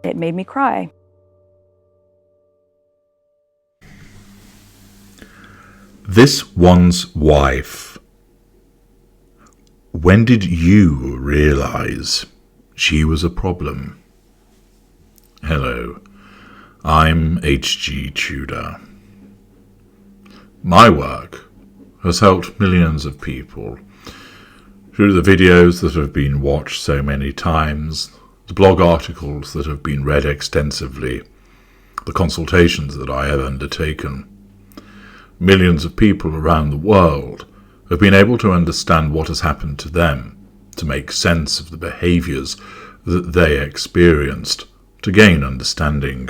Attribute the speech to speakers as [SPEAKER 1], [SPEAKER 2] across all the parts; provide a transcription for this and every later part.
[SPEAKER 1] It made me cry.
[SPEAKER 2] This one's wife. When did you realise she was a problem? Hello, I'm H.G. Tudor. My work has helped millions of people through the videos that have been watched so many times, the blog articles that have been read extensively, the consultations that I have undertaken. Millions of people around the world have been able to understand what has happened to them, to make sense of the behaviours that they experienced, to gain understanding.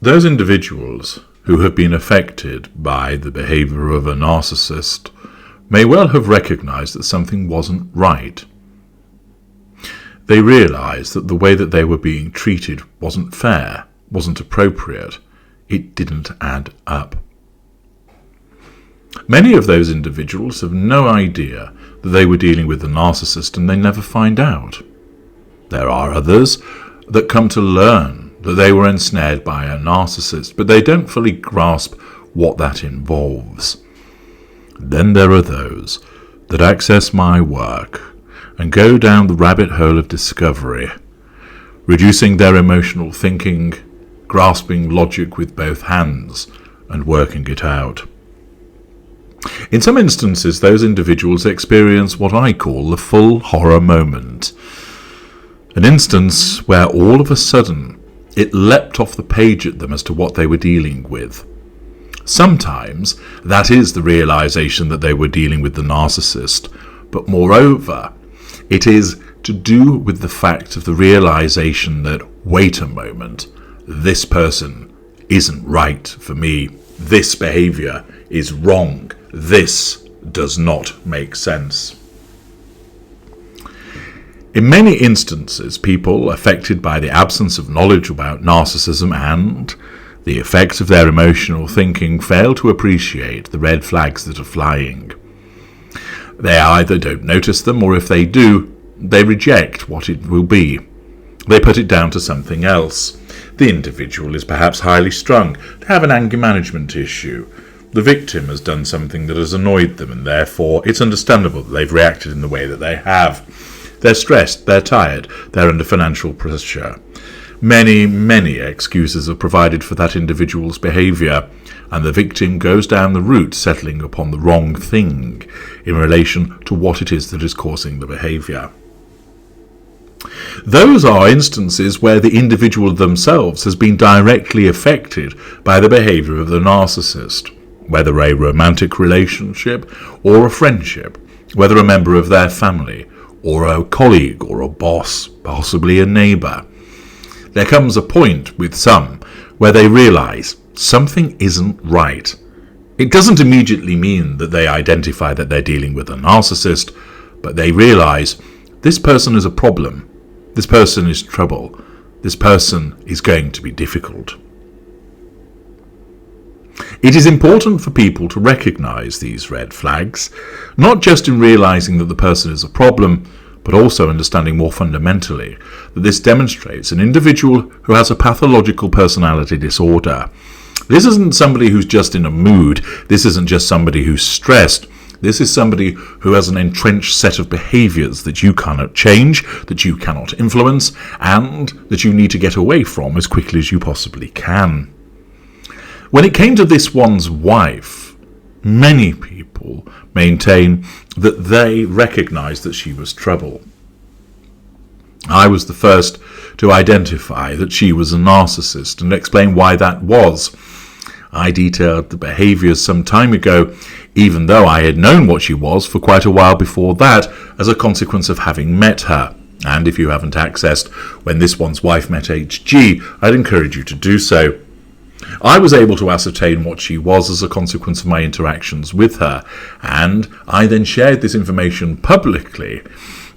[SPEAKER 2] Those individuals who have been affected by the behaviour of a narcissist may well have recognised that something wasn't right. They realised that the way that they were being treated wasn't fair, wasn't appropriate. It didn't add up. Many of those individuals have no idea that they were dealing with a narcissist, and they never find out. There are others that come to learn that they were ensnared by a narcissist, but they don't fully grasp what that involves. Then there are those that access my work and go down the rabbit hole of discovery, reducing their emotional thinking, grasping logic with both hands, and working it out. In some instances, those individuals experience what I call the full horror moment. An instance where all of a sudden it leapt off the page at them as to what they were dealing with. Sometimes that is the realization that they were dealing with the narcissist, but moreover, it is to do with the fact of the realization that, wait a moment, this person isn't right for me. This behaviour is wrong. This does not make sense. In many instances, people affected by the absence of knowledge about narcissism and the effects of their emotional thinking fail to appreciate the red flags that are flying. They either don't notice them, or if they do, they reject what it will be. They put it down to something else. The individual is perhaps highly strung, they have an anger management issue. The victim has done something that has annoyed them, and therefore it's understandable that they've reacted in the way that they have. They're stressed, they're tired, they're under financial pressure. Many excuses are provided for that individual's behaviour, and the victim goes down the route settling upon the wrong thing in relation to what it is that is causing the behaviour. Those are instances where the individual themselves has been directly affected by the behaviour of the narcissist, whether a romantic relationship or a friendship, whether a member of their family or a colleague or a boss, possibly a neighbour. There comes a point with some where they realise something isn't right. It doesn't immediately mean that they identify that they're dealing with a narcissist, but they realise this person is a problem, this person is trouble, this person is going to be difficult. It is important for people to recognise these red flags, not just in realising that the person is a problem, but also understanding more fundamentally that this demonstrates an individual who has a pathological personality disorder. This isn't somebody who's just in a mood, this isn't just somebody who's stressed, this is somebody who has an entrenched set of behaviours that you cannot change, that you cannot influence, and that you need to get away from as quickly as you possibly can. When it came to this one's wife, many people maintain that they recognised that she was trouble. I was the first to identify that she was a narcissist and explain why that was. I detailed the behaviours some time ago, even though I had known what she was for quite a while before that, as a consequence of having met her. And if you haven't accessed When This One's Wife Met HG, I'd encourage you to do so. I was able to ascertain what she was as a consequence of my interactions with her, and I then shared this information publicly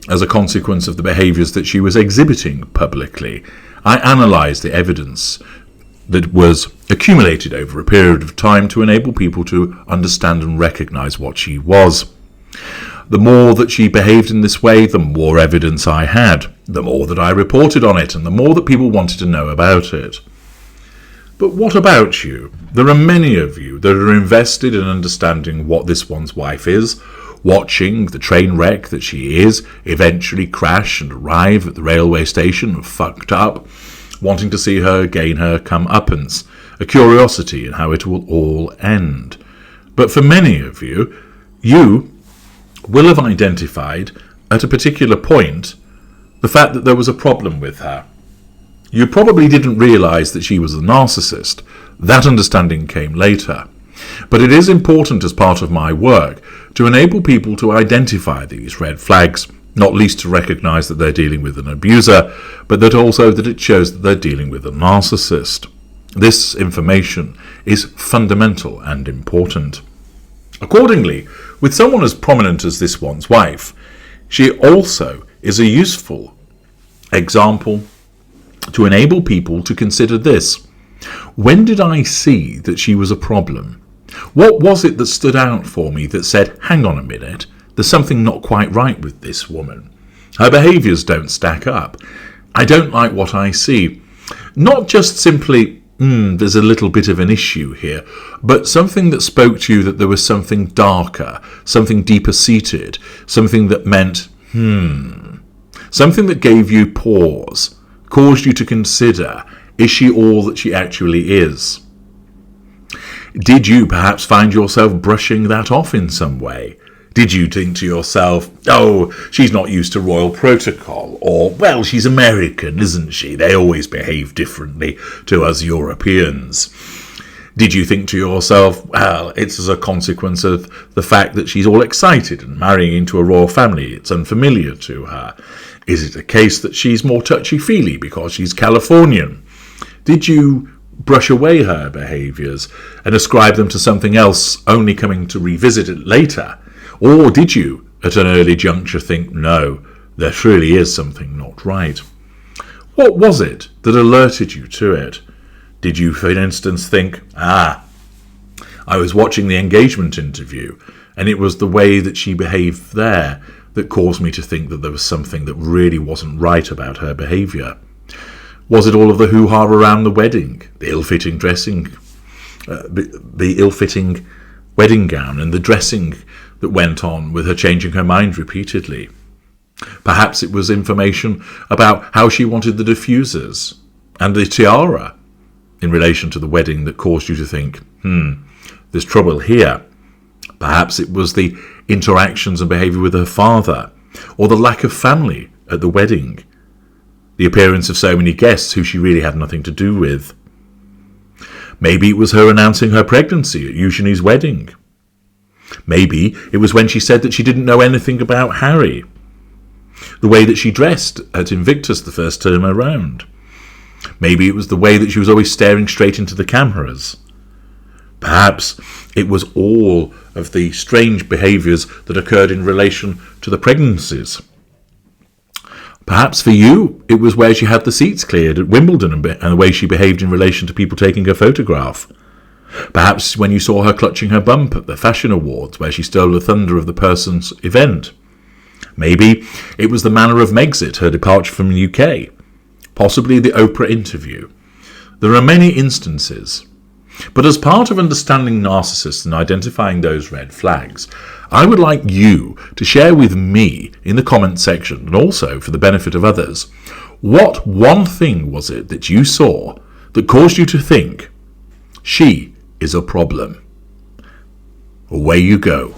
[SPEAKER 2] as a consequence of the behaviours that she was exhibiting publicly. I analysed the evidence that was accumulated over a period of time to enable people to understand and recognise what she was. The more that she behaved in this way, the more evidence I had. the more that I reported on it and the more that people wanted to know about it. But what about you? There are many of you that are invested in understanding what this one's wife is, watching the train wreck that she is eventually crash and arrive at the railway station fucked up, wanting to see her gain her comeuppance, a curiosity in how it will all end. But for many of you, you will have identified at a particular point the fact that there was a problem with her. You probably didn't realise that she was a narcissist. That understanding came later. But it is important as part of my work to enable people to identify these red flags, not least to recognise that they're dealing with an abuser, but that also that it shows that they're dealing with a narcissist. This information is fundamental and important. Accordingly, with someone as prominent as this one's wife, she also is a useful example to enable people to consider this. When did I see that she was a problem? What was it that stood out for me that said, hang on a minute, there's something not quite right with this woman. Her behaviours don't stack up. I don't like what I see. Not just simply, there's a little bit of an issue here, but something that spoke to you that there was something darker, something deeper seated, something that meant, something that gave you pause, caused you to consider, is she all that she actually is? Did you perhaps find yourself brushing that off in some way? Did you think to yourself, oh, she's not used to royal protocol, or, well, she's American, isn't she? They always behave differently to us Europeans. Did you think to yourself, well, it's as a consequence of the fact that she's all excited and marrying into a royal family, it's unfamiliar to her? Is it a case that she's more touchy-feely because she's Californian? Did you brush away her behaviours and ascribe them to something else, only coming to revisit it later? Or did you, at an early juncture, think, no, there truly is something not right? What was it that alerted you to it? Did you, for instance, think, I was watching the engagement interview, and it was the way that she behaved there that caused me to think that there was something that really wasn't right about her behaviour? Was it all of the hoo-ha around the wedding, the ill-fitting dressing, the ill-fitting wedding gown and the dressing that went on with her changing her mind repeatedly? Perhaps it was information about how she wanted the diffusers and the tiara in relation to the wedding that caused you to think, there's trouble here. Perhaps it was the interactions and behaviour with her father, or the lack of family at the wedding, the appearance of so many guests who she really had nothing to do with. Maybe it was her announcing her pregnancy at Eugenie's wedding. Maybe it was when she said that she didn't know anything about Harry, the way that she dressed at Invictus the first term around. Maybe it was the way that she was always staring straight into the cameras. Perhaps it was all of the strange behaviours that occurred in relation to the pregnancies. Perhaps for you, it was where she had the seats cleared at Wimbledon and the way she behaved in relation to people taking her photograph. Perhaps when you saw her clutching her bump at the Fashion Awards, where she stole the thunder of the person's event. Maybe it was the manner of Megxit, her departure from the UK. Possibly the Oprah interview. There are many instances. But as part of understanding narcissists and identifying those red flags, I would like you to share with me in the comment section, and also for the benefit of others, what one thing was it that you saw that caused you to think, she is a problem? Away you go.